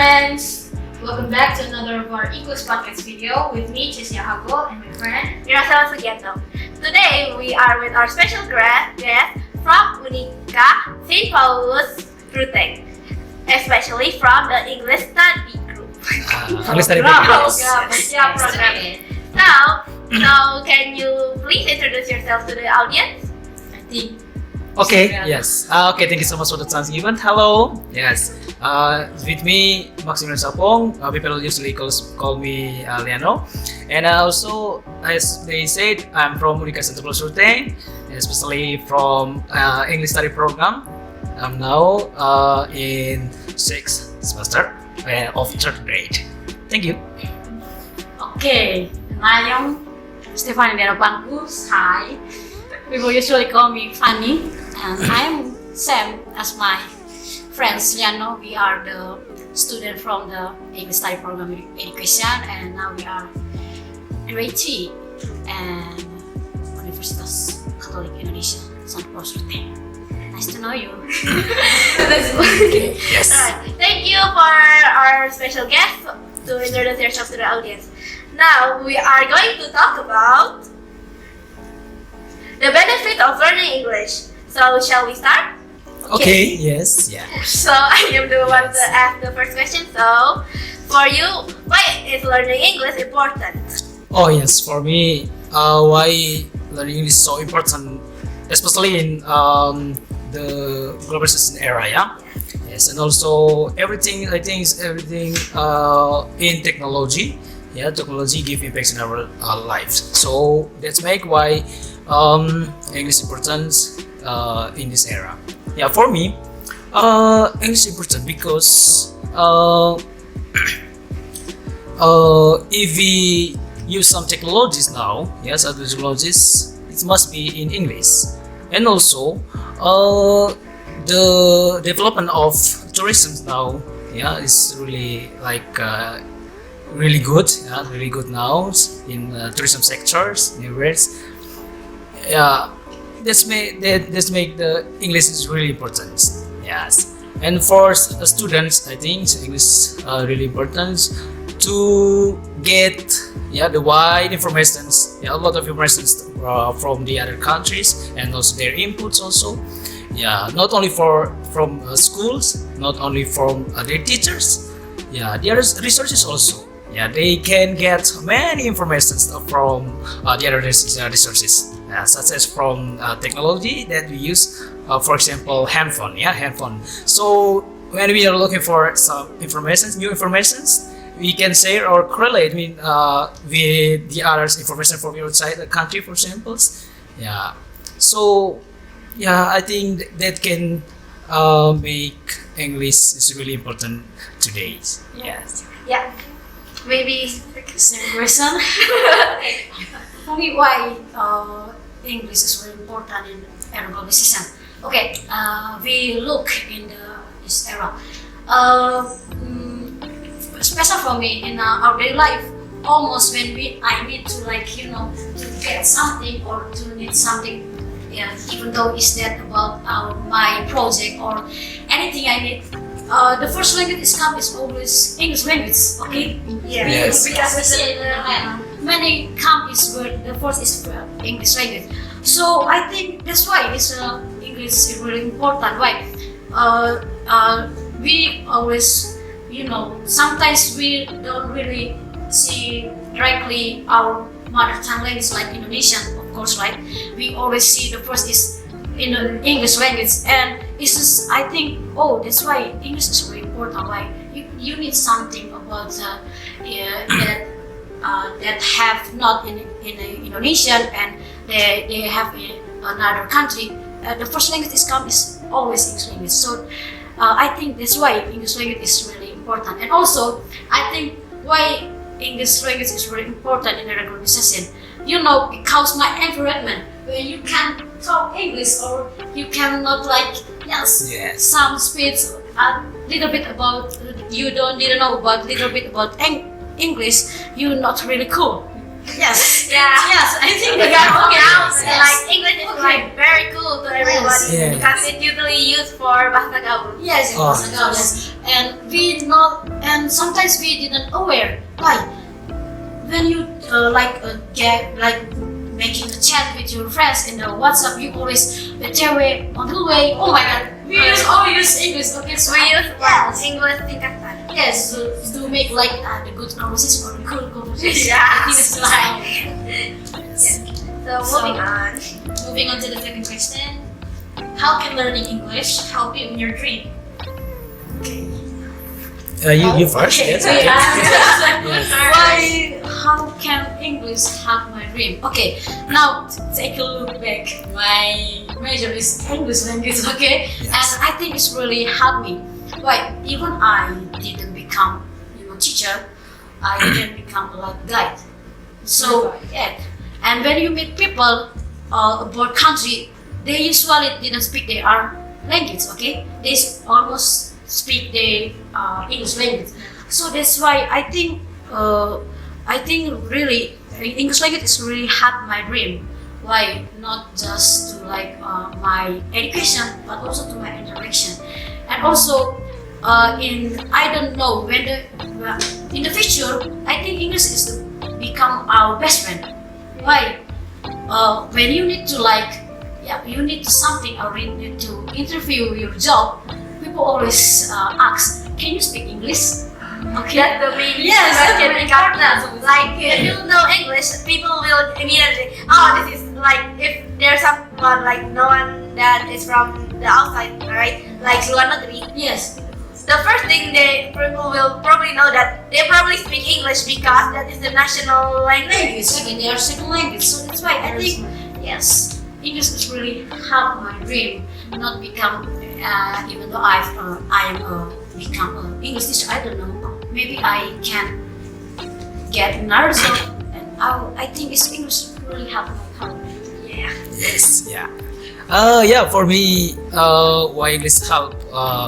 friends! Welcome back to another of our English podcast video with me, Chesia Hago, and my friend Mirasela Sugianto. Today we are with our special guest from Unika Fransiskus Ruteng, especially from the English study group. English study program. Program. Now, can you please introduce yourself to the audience? I think Okay, yes. Okay, thank you so much for the chance given. Hello. Yes. With me, Maximilian Sapong. People usually call me Liano. And also, as they said, I'm from Unika Fransiskus Ruteng, especially from English study program. I'm now in 6th semester of 3rd grade. Thank you. okay. I'm Stefani Derapankus. Hi. People usually call me Fanny, and I'm Sam as my friends. Liano, we are the student from the English study program education, and now we are grade 3 and Universitas Katolik Indonesia Fransiskus Ruteng. Nice to know you. Yes. Alright, thank you for our special guest to introduce yourself to the audience. Now we are going to talk about the benefit of learning English. So shall we start? Okay. Yes. Yeah. So I am the one to ask the first question. So for you, why is learning English important? Oh yes. For me, why learning English is so important, especially in the globalization era. Yeah. Yes, and also everything. I think is everything in technology. Yeah, technology give impacts in our lives. So that's make why English important in this era. Yeah, for me, English important because if we use some technologies now, yes, other technologies, it must be in English. And also, the development of tourism now, yeah, is really really good, yeah, really good now in tourism sectors, in words. Yeah, that's make the English is really important. Yes, and for students, I think English really important to get the wide informations, a lot of information from the other countries and also their inputs also. Yeah, not only from schools, not only from their teachers. Yeah, their resources also. Yeah, they can get many informations from the other resources, such as from technology that we use, for example, handphone. Yeah, handphone. So when we are looking for some information, new informations, we can share or correlate with the other information from outside the country, for example. Yeah. So yeah, I think that can make English is really important today. Yes. Yeah, maybe. Same question. For me, why English is very important in era globalization? Okay, we look in this era. Special for me in our daily life. Almost when I need to to get something or to need something. Yeah, even though it's that about my project or anything I need. The first language is always English language, okay? Yes. Because we see many countries where the first is English language. So I think that's why English is really important. Why? We always, sometimes we don't really see directly our mother tongue language like Indonesian, of course, right? We always see the first is in the English language, and it's just, I think, that's why English is very important. Why you need something about that have not in Indonesian and they have in another country. The first language is always English language. So I think that's why English language is really important. And also, I think why English language is very important in the globalization. Because my environment, when you can talk English or you cannot some speech a little bit about didn't know about little bit about English, you're not really cool. Yes. Yeah. Yes, I think Because now, like yes. English is like very cool to everybody Yes. because it's usually used for bahasa gaul. Yes, Oh. yes. And we not, and sometimes we didn't aware why when you get like making a chat with your friends in the WhatsApp, you always way on the way. Oh my God, we always use English. Okay, so We use yes, English tingkatan. yes, to make like the good conversation or cool conversation. Yes. I think it's like So moving on. moving on to the second question. How can learning English help you in your dream? You first. Okay, Yes. so Okay. yeah. Why? How can English help my dream? Okay, now take a look back. My major is English language. Okay, Yes. and I think it's really helped me. Why? Even I didn't become teacher, I didn't become like guide. So yeah, and when you meet people about country, they usually didn't speak their language. Okay, they almost speak the English language. So that's why I think really English language is really helped my dream. Why? Not just to like my education, but also to my interaction, and also I don't know when in the future I think English is to become our best friend. Why? When you need to you need something or you need to interview your job, people always ask, can you speak English? Okay. That's the main Yes, that's question very because important. like if you know English, people will immediately, oh, this is like if there's someone like no one that is from the outside, right? Like luar negeri. Yes. The first thing people will probably know that they probably speak English because that is the national language. Language. Okay, they are second language. So that's why I think yes, English is really helped my dream. Not become even though I am become an English teacher. I don't know. Maybe I can get another job, and I think it's English really helped my career. Yeah. Yes. Yeah. Yeah. For me, why English help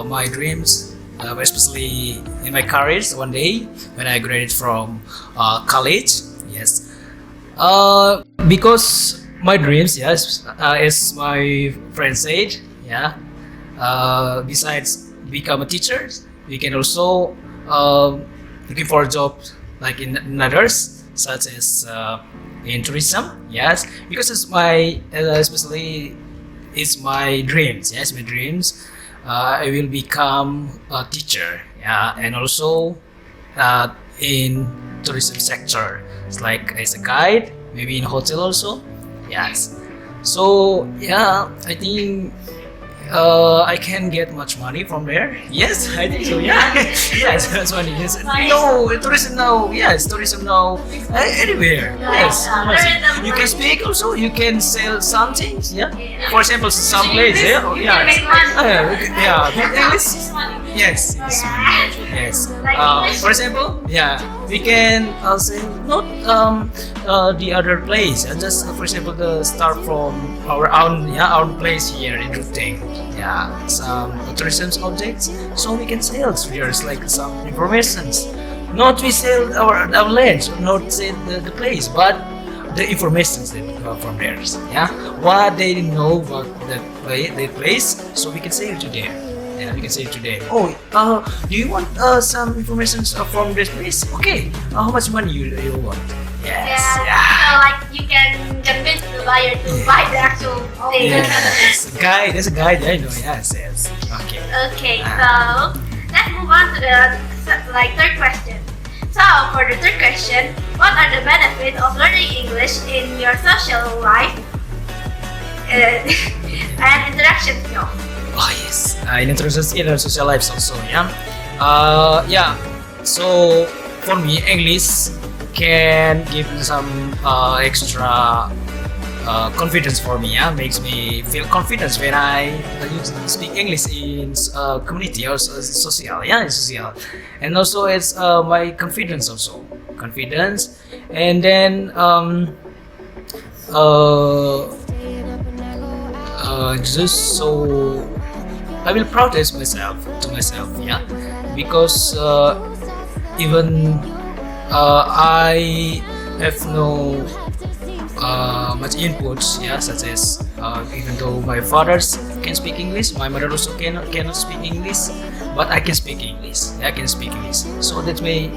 my dreams, especially in my careers. One day when I graduated from college. Yes. Because my dreams, yes, as my friend said, yeah. Besides become a teacher, we can also looking for a job like in others, such as in tourism. Yes, because it's my especially it's my dreams. Yes, my dreams. I will become a teacher. Yeah, and also in tourism sector. It's like as a guide, maybe in hotel also. Yes. So yeah, I think I can get much money from there. Yes, I think so. Yeah, yes, that's money. Yes. No, tourism now. Yes, tourism now. Anywhere. Yes. You can speak also. You can sell something. Yeah. For example, some place. Yeah. Oh, yeah. Yeah. English. Yes. Yes. For example, yeah, we can say not the other place. Just for example, the start from our own place here in Ruteng. Yeah, some tourism objects, so we can sell here like some informations. Not we sell our land, not sell the place, but the informations that from there. Yeah, what they know about the place, so we can sell to them. Yeah, we can say today. Oh, do you want some information from this place? Okay. How much money you want? Yes. So like you can convince the buyer to buy the actual thing. Yes. Guide. There's a guide. I know. Yes. Yes. Okay. Okay, so let's move on to the third question. So for the third question, what are the benefits of learning English in your social life and interaction skills? Oh yes. In international social lives also. Yeah. Yeah. So for me, English can give me some extra confidence for me. Yeah, makes me feel confidence when I speak English in community or social. Yeah, in social, and also it's my confidence also. Confidence, and then just so I will protest myself to myself. Yeah, because even I have no much inputs, yeah, such as even though my father can speak English, my mother also cannot speak English, but I can speak English. Yeah, I can speak English. So that may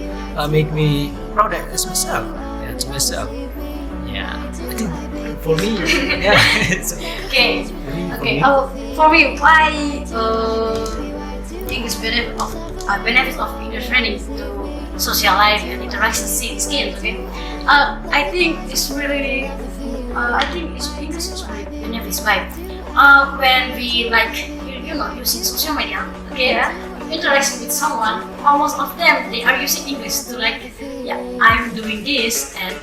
make me proud as myself. Yeah, to myself. Yeah, I think for me, yeah. So, Okay. for Okay. me, For me, why English benefits of English learning to social life and interaction skills? Okay. I think it's really. English is really benefits by when we like using social media. Okay. Yeah. Interaction with someone, almost of them they are using English to like, yeah, I'm doing this, and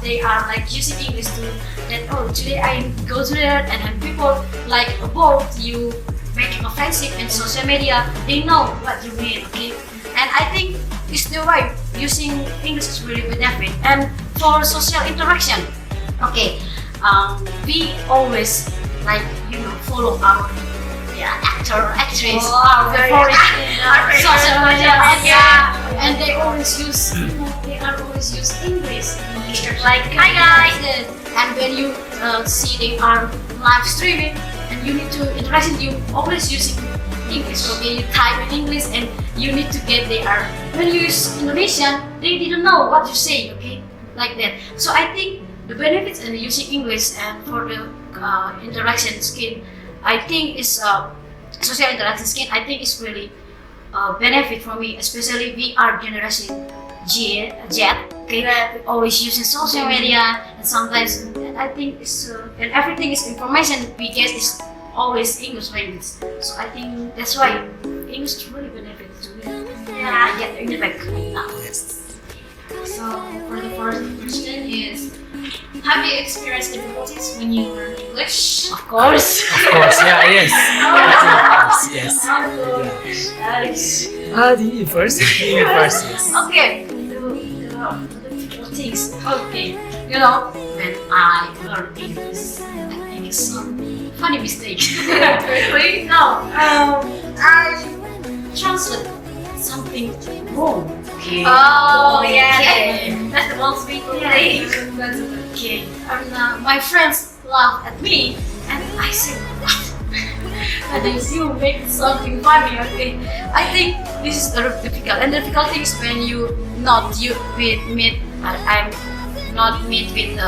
they are like using English to that. Oh, today I go to there, and then people like about you making a friendship in social media, they know what you mean. Okay, and I think it's the way using English is really benefit. And for social interaction, okay, we always like follow our actor or actress Oh, very favorite our favorite social media, social media. yeah, and they always use English. Like, Hi, guys. And when you see they are live streaming and you need to interaction, you always using English. Okay, you type in English and you need to get their. When you use Indonesian, they didn't know what you say. Okay, like that. So I think the benefits in using English and for the interaction skill, I think is social interaction skill. I think is really benefit for me, especially we are generation Z. Okay, always using social media, and sometimes I think it's and everything is information we get is always English language. So I think that's why English really benefits to me. Yeah. I get the impact right now. yes. So for the first question is, have you experienced difficulties when you learn English? Of course. Of course, yeah, yes. Yes. The first, yes. Okay, the difficult things. Okay, when I learn English, I think it's a funny mistake. Really? No, I translate something wrong. Okay. Oh, yeah. Okay. That's the most people Yeah. think. Okay. And my friends laugh at me, and I say, "What?" And then you make something funny. Okay. I think this is very difficult. And the difficult thing is when you meet. I'm not meet with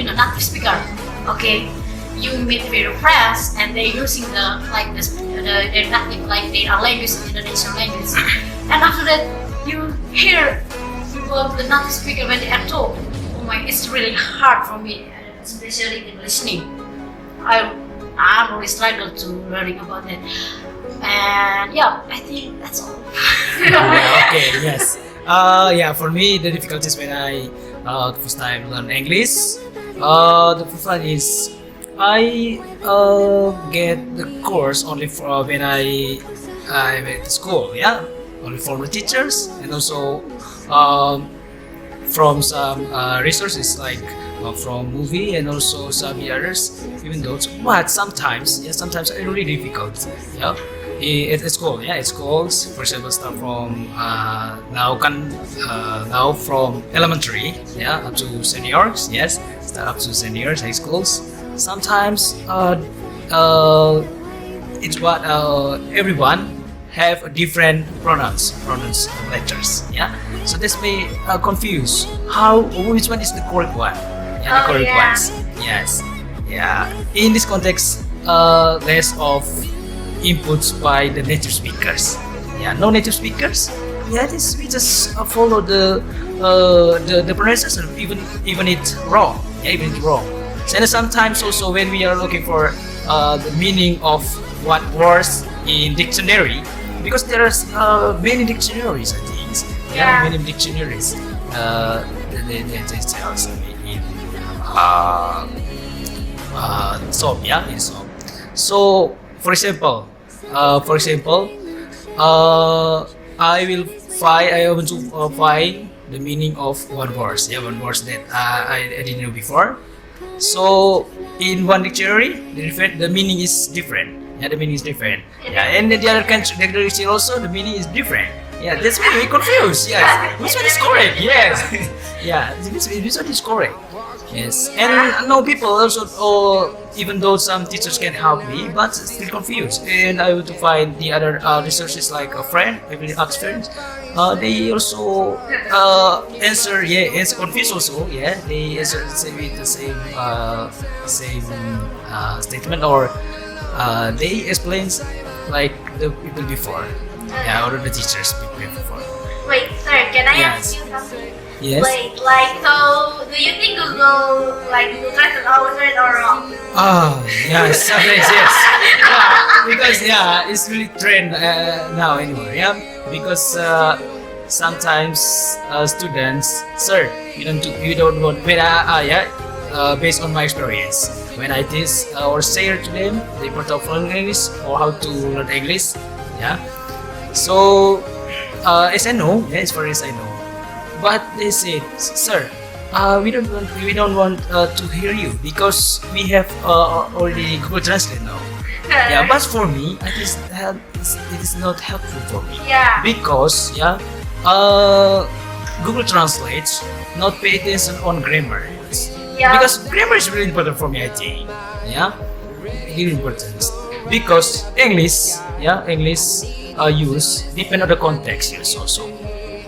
native speaker. Okay. You meet with your friends and they using their native their language, Indonesian language. And after that, you hear people the native speaker when they are talk. Oh my, it's really hard for me, especially in listening. I really struggle to learning about that. And yeah, I think that's all. Yeah, okay, yes. Yeah, for me, the difficulties when I first time learn English, the first one is I get the course only for when I went to school. Yeah, only from the teachers and also from some resources like from movie and also some others. Even though, but sometimes it's really difficult. Yeah. At school, yeah, at schools, for example, start from now from elementary, yeah, up to seniors, yes, start up to seniors, high schools. Sometimes it's what everyone have a different pronouns letters, yeah. So this may confuse which one is the correct one, yeah, the Oh, correct yeah. ones, yes, yeah. In this context, less of inputs by the native speakers. Yeah, no native speakers. Yeah, we just follow the pronunciation, even it's wrong. Yeah, even it's wrong. And sometimes also when we are looking for the meaning of what words in dictionary, because there are many dictionaries, I think. Yeah. Many dictionaries. They tell us in SOP, yeah, in SOP. So, for example, I want to find the meaning of one verse. Yeah, one verse that I didn't know before. So in one dictionary, the meaning is different. Yeah, the meaning is different. Yeah, and the other dictionary also the meaning is different. Yeah, that's made me confused. Yes, which one is correct? Yes, yeah, which one is correct? Yes, and no people also, even though some teachers can help me, but still confused. And I would find the other resources like a friend, maybe ask friends. They also answer confused also. Yeah, they answer with the same statement, or they explain like the people before. Yeah, or the teachers before. Wait, sir, can I Yes. ask you something? Yes. Wait, like, so do you think Google Translate always right or wrong? Oh, yes, sometimes yes. Yeah, because it's really trend now anymore. Yeah, because sometimes students, sir, you don't want when based on my experience, when I teach or share to them the importance of learning English or how to learn English, yeah. So as I know, as far as I know, but they said, sir, we don't want to hear you because we have already Google Translate now. Yeah, but for me, it is not helpful for me. Yeah. Because Google Translate not pay attention on grammar. Yeah. Because grammar is really important for me, I think. Yeah, really important. Because English use depend on the context use also.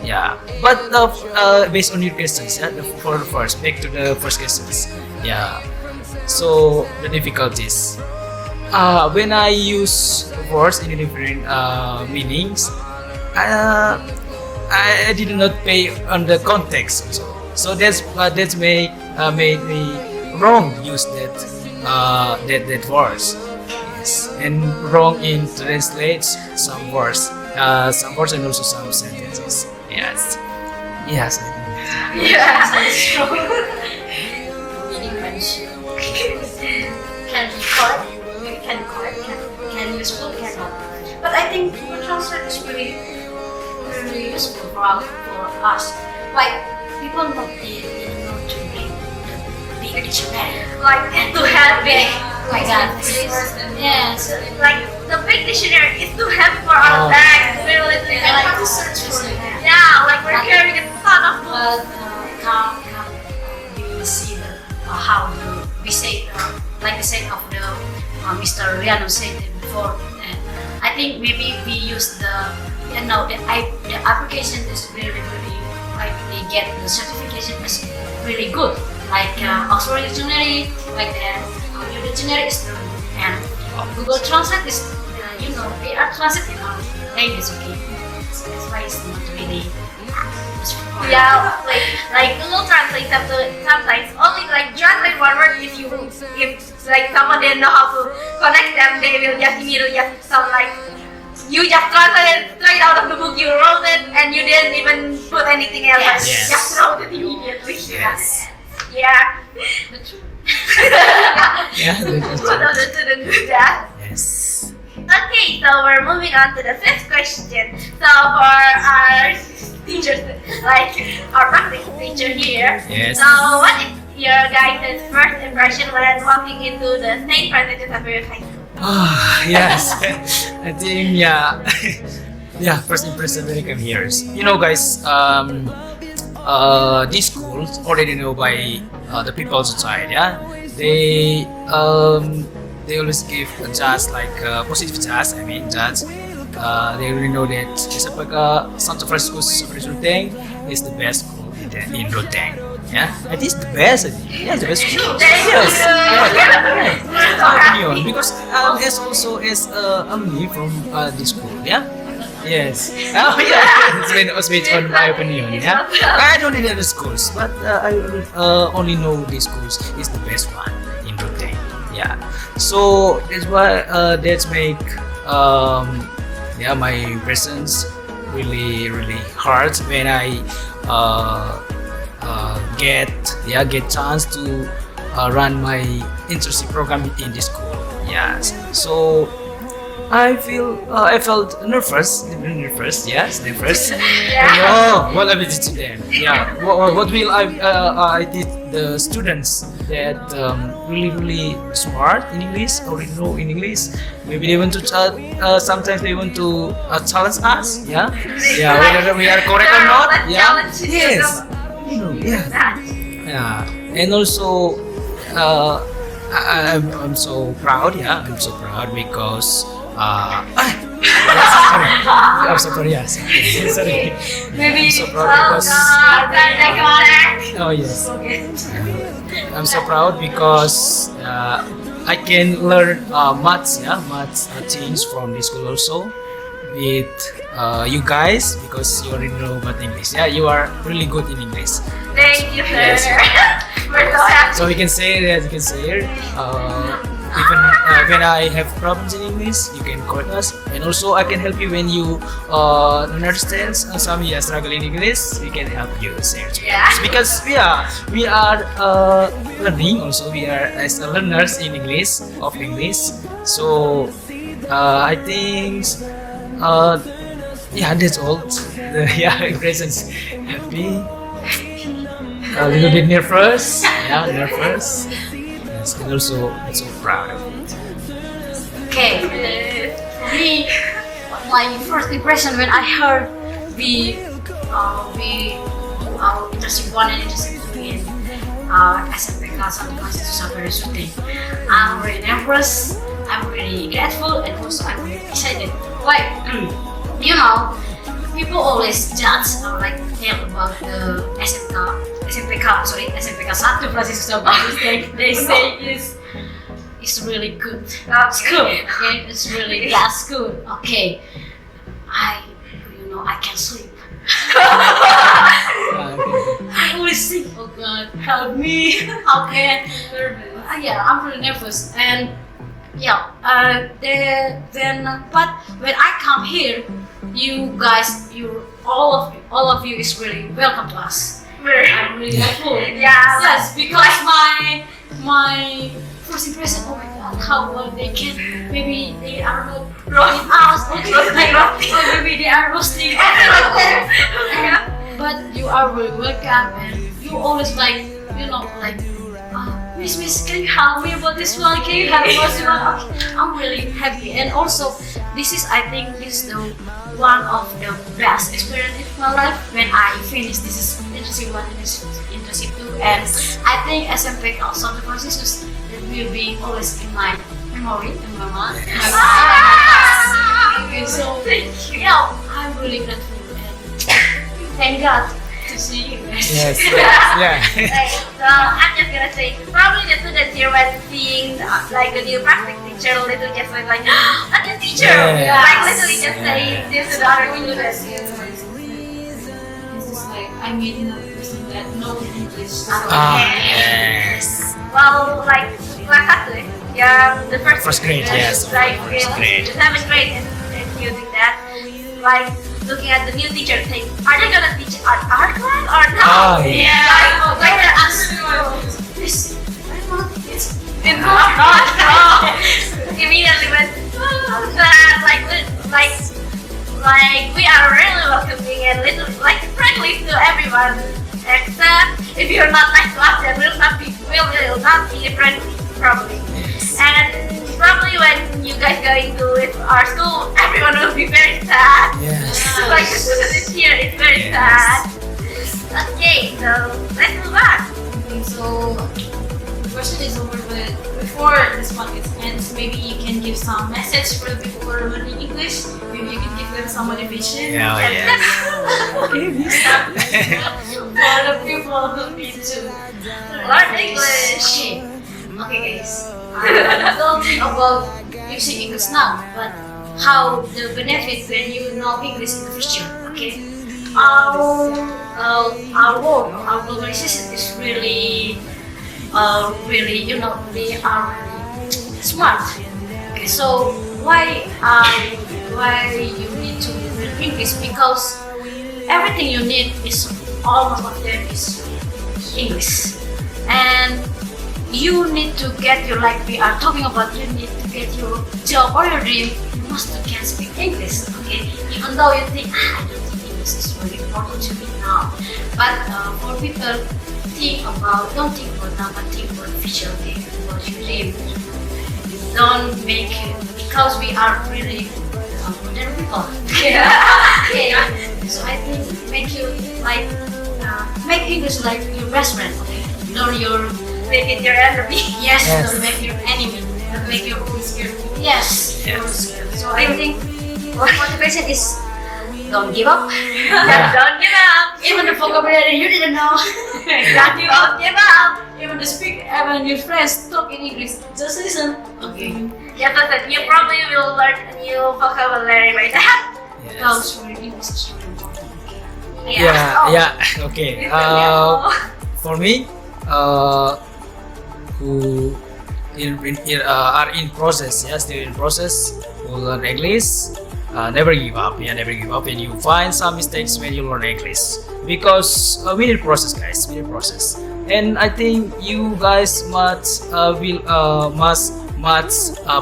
Yeah, but based on your questions, for the first, back to the first questions. Yeah, so the difficulties. When I use words in different meanings, I did not pay on the context also. So that's made me wrong use that words. Yes, and wrong in translate some words and also some sentences. Yes. Yes. I think. Yeah. Can useful, cannot. But I think Google Translate is really useful for us. Like people not to read the big dictionary. Like to have big, Like that. Yes. like the big dictionary is too heavy for our bags. We're literally I like like, to search for it. yeah, like we're carrying a ton of books. But how we see how we say like the saying of the Mr. Riano said it before. I think maybe we use the application is really like they get the certification is really good. Like Oxford Dictionary, like the your dictionary is really good, and Google Translate is they are translated in our language. Okay, so that's why it's not really useful. Yeah, like Google Translate sometimes only like translate one word if like someone didn't know how to connect them, they will just immediately just sound like you just translated straight out of the book, you wrote it and you didn't even put anything else. Yes. Yes. Just wrote it immediately. Yes. Yeah. Yeah. What other students do that? Yes. Okay, so we're moving on to the fifth question. So for our teachers, like our practice teacher here, Yes. so what is your guys' first impression when walking into the St. Fransiskus Xaverius High School? Yes. I think first impression when you come here is, guys, these schools already know by the people outside. Yeah, they always give a judge like positive judge. I mean judge. They already know that SMPK Fransiskus Xaverius Ruteng is the best school in Ruteng. Yeah, it is the best. I think. Yeah, it's the best school. Yes. Opinion, because as also as alumni from this school. Yeah. Yes. Oh yeah. It's based on my opinion. Yeah. I don't need other schools, but I only know these schools is the best one in Ruteng. Yeah. So that's why that's make my presence really hard when I get chance to run my internship program in this school. Yes. So I felt nervous, very nervous. Yes, nervous. Yeah. Oh, what I will teach them? Yeah. What will I teach the students that really smart in English or know in English? Maybe they want to sometimes they want to challenge us. Yeah. Yeah. Whether we are correct or not. Let's Yeah. challenge each Yes. other. Yeah. Yeah. And also. I'm so proud, yeah. I'm so proud because I'm so proud, yes. Sorry. Maybe I'm so proud because oh yes. Okay. I'm so proud because I can learn much things from this school also with you guys because you already know about English. Yeah, you are really good in English. Thank you, sir. Yes. We're so happy. So we can say that even when I have problems in English, you can correct us, and also I can help you when you understand some struggle in English. We can help you, sir. Yeah. Because we are learning. Also, we are as learners in English of English. So I think that's all. Impressions happy. A little bit nervous, nervous. Yes, and also I'm so proud of it. Okay. For me, my first impression when I heard we internship 1 and internship 2 in SMPK Fransiskus Xaverius Ruteng, I'm really nervous. I'm really grateful, and also I'm really excited. Why? People always judge or tell about the SMPK 1 Fransiskus Xaverius Ruteng. They say it's really good school. Okay, it's really that's good. Okay, I can sleep. I always think, oh God, help me. How can? I'm really nervous, and but when I come here, you guys, all of you is really welcome to us. I'm really grateful. Yeah. Yes, because my first impression, oh my God, how well they can, maybe they are not roasting us, or maybe they are roasting. But you are really welcome, and you always Miss, can you help me about this one? Can you help me about this one? Okay, I'm really happy, and also I think this is the one of the best experience in my life when I finish this is internship 1 and internship 2, and I think SMPK also the Fransiskus that will be always in my memory, in my mind. Okay, so I'm really grateful, and thank God to see you guys. Yes, yeah. So I'm just gonna say, probably the students here when seeing the new practice teacher, little just went like, a new teacher! Yeah. Literally just saying this to the other students. It's just I meet another person that knows English. Yes. Well, kelas 1 the first grade, yes. In First grade. the 7th grade and using that, looking at the new teacher saying, are they gonna teach art class or no? Oh, yeah. They're asking this. Immediately went, we are really welcoming and friendly to everyone, except if you're not nice to us, then we'll not be friendly, probably. And probably when you guys going to our school, everyone will be very sad. Yes. The students here is very sad. Okay, so let's move on. Okay, so the question is over, but before this podcast ends, maybe you can give some message for the people who are learning English. Maybe you can give them some motivation. Yeah, For the people who need to Learn English. Okay, guys. Don't think about using English now, but how the benefit when you know English in the future. Okay, our world, our globalization is really, they are really smart. Okay, so why you need to learn English? Because everything you need is almost of them is English, and you need to get your we are talking about you need to get your job or your dream, you must can speak English. Okay, even though you think I don't think English is very important to me now, but for people don't think about now, but think about the future. Okay, about your dream. Don't make it because we are really modern people. Yeah. So I think make you like make English like your best friend. Okay, don't Make it your enemy. yes, Yes. don't make your enemy. Don't make your own skill. Yes. Yes. So I think motivation is don't give up. Don't give up. Even the vocabulary you didn't know. Don't give up. Even the speak, even your friends talk in English, just listen. Okay. Yeah, but you probably will learn a new vocabulary by that. Yes. Because for English is really important. Yeah, Oh. yeah, okay. For me, who are in process, yeah, still in process, who learn English, never give up. Yeah, never give up. And you find some mistakes when you learn English, because we need process, guys. We need process. And I think you guys must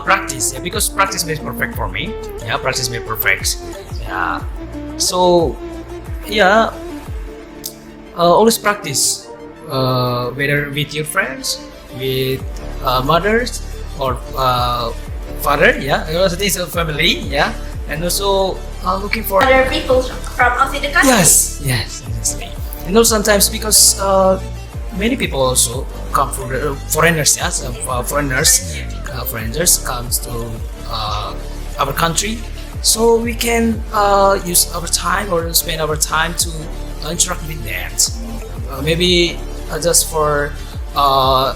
practice. Yeah, because practice makes perfect for me. Yeah, practice makes perfect. Yeah. So yeah, always practice, whether with your friends, with mothers or father, yeah, also this is a family, yeah, and also looking for Other people from outside the country. yes, honestly. And also sometimes because many people also come from foreigners, yeah, some foreigners comes to our country, so we can use our time or spend our time to interact with them. Maybe just for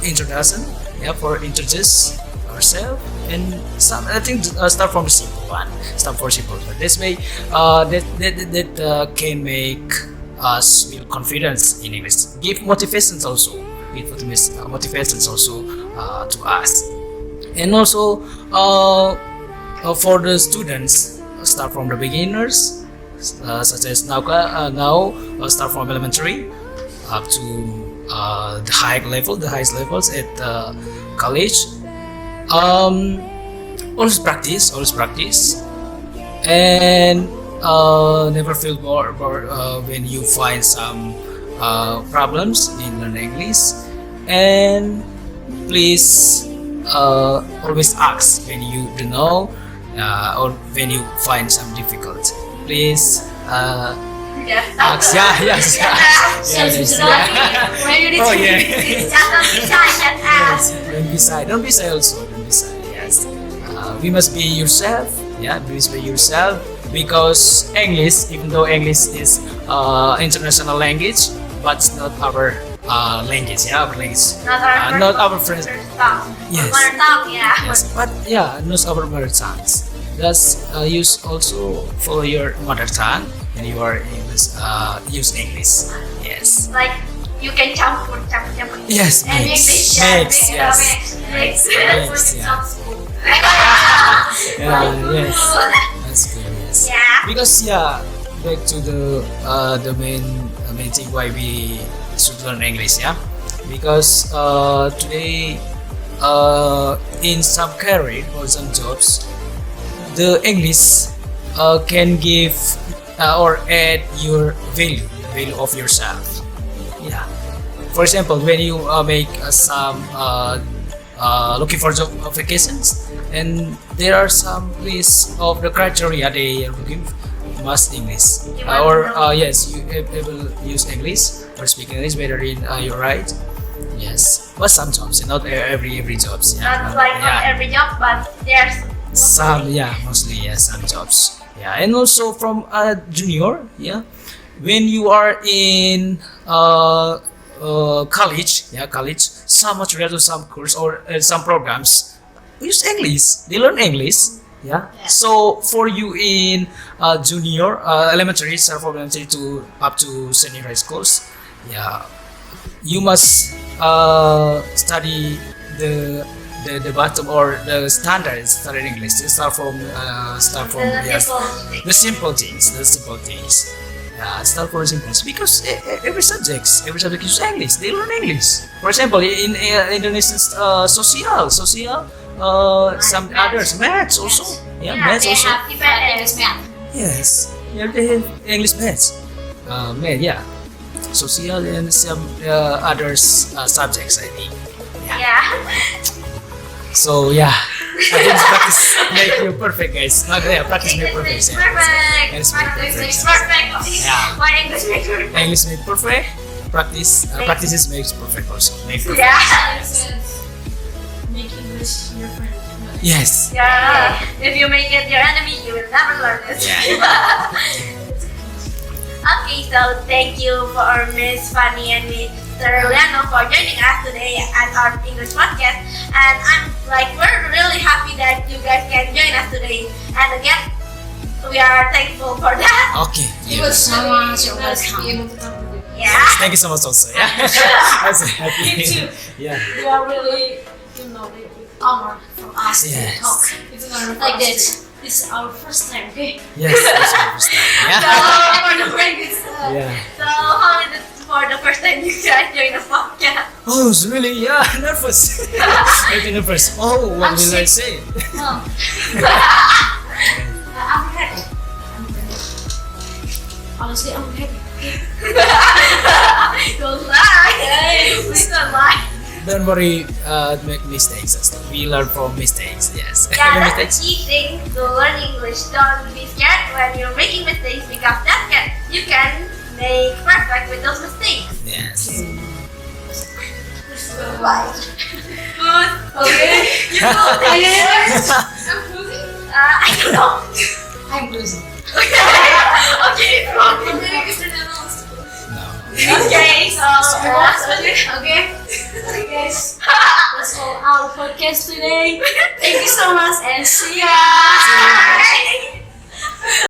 introduction, yeah, for introduce ourselves, and some I think start from the simple one, start for simple. But this way, that can make us with confidence in English. Give motivations also, give motivations also to us, and also for the students, start from the beginners, such as now start from elementary up to the highest levels at college. Always practice, and never feel bored when you find some problems in learning English. And please always ask when you don't know or when you find some difficult. Please Yes. ask. Yes. Where you need Oh to yeah. Just Don't be shy. Don't be shy also. Don't be shy. Yes. We must be yourself. Yeah, we must be yourself, because English, even though English is international language, but it's not our language. Yeah, our language. Not our friends. Yes. Mother tongue, yeah. Yes, but yeah, not our mother tongues. Thus, use also follow your mother tongue when you are use English. Yes. Like you can campur. Yes, And mix. English, yeah, Yes. mix. Mix, yeah. Sounds cool. Yeah, yes. That's good. Yes. Yeah. Because back to the main thing why we should learn English. Yeah, because today in some career or some jobs, the English can give or add your value of yourself. Yeah. For example, when you make some looking for job applications, and there are some list of the criteria they are looking must English, You want or to know. yes, you able use English or speak English whether in you're right. Yes, but some jobs, not every jobs. Yeah, Not like on yeah. every job, but there's Some, yeah, mostly, yeah, some jobs. Yeah, and also from junior, yeah, when you are in college, some material to some course or some programs use English. They learn English. Yeah. So for you in junior, elementary, start from elementary to up to senior high schools, yeah, you must study the bottom or the standards study English. Start from yes, the simple things. Start from simple things, because every subject use English. They learn English. For example, in Indonesian social, some others, maths also. Yeah, maths they also. have English math. Yes, yeah, they have English maths. Math, yeah. Social and some other subjects, I think. Yeah. So yeah, I think practice make you perfect, guys. Yeah, practice make perfect. English Yeah. perfect. English make Practice perfect. makes perfect. Yeah. Why English makes perfect? English make perfect. Practices makes perfect also. Make perfect. Yeah. Make English your friend. Yes. Yeah. If you make it your enemy, you will never learn it. Yeah. Okay, so thank you for Miss Fanny and Mr. Juliano for joining us today at our English podcast. And we're really happy that you guys can join us today. And again, we are thankful for that. Okay. It Yeah. was so really much. You're nice to welcome. be able to talk with you. Yeah. Thank you so much also. Yeah. I'm so happy. Me too. Yeah. We are really, Honor for us Yes. to talk it's an honor like for us this. This is our first time, okay? Yes. That's my first time. So, Yeah. for the first, Yeah. so how is it for the first time you guys join the podcast? Oh, it's really nervous. Very nervous. Oh, what I'm will I sick. say? No. I'm happy. Honestly, I'm happy. Don't lie. Please don't lie. Don't worry, make mistakes. We learn from mistakes. Yes. Yeah, Any that's the mistakes? key thing to learn English. Don't be scared when you're making mistakes because you can make perfect with those mistakes. Yes. Right. Good. Okay. You go there. I'm closing. I don't know. I'm losing. Okay, wrong. And then Mr. Nana wants to close. No. Okay, so Okay. Okay, guys. That's all our podcast today. Thank you so much and see ya. bye.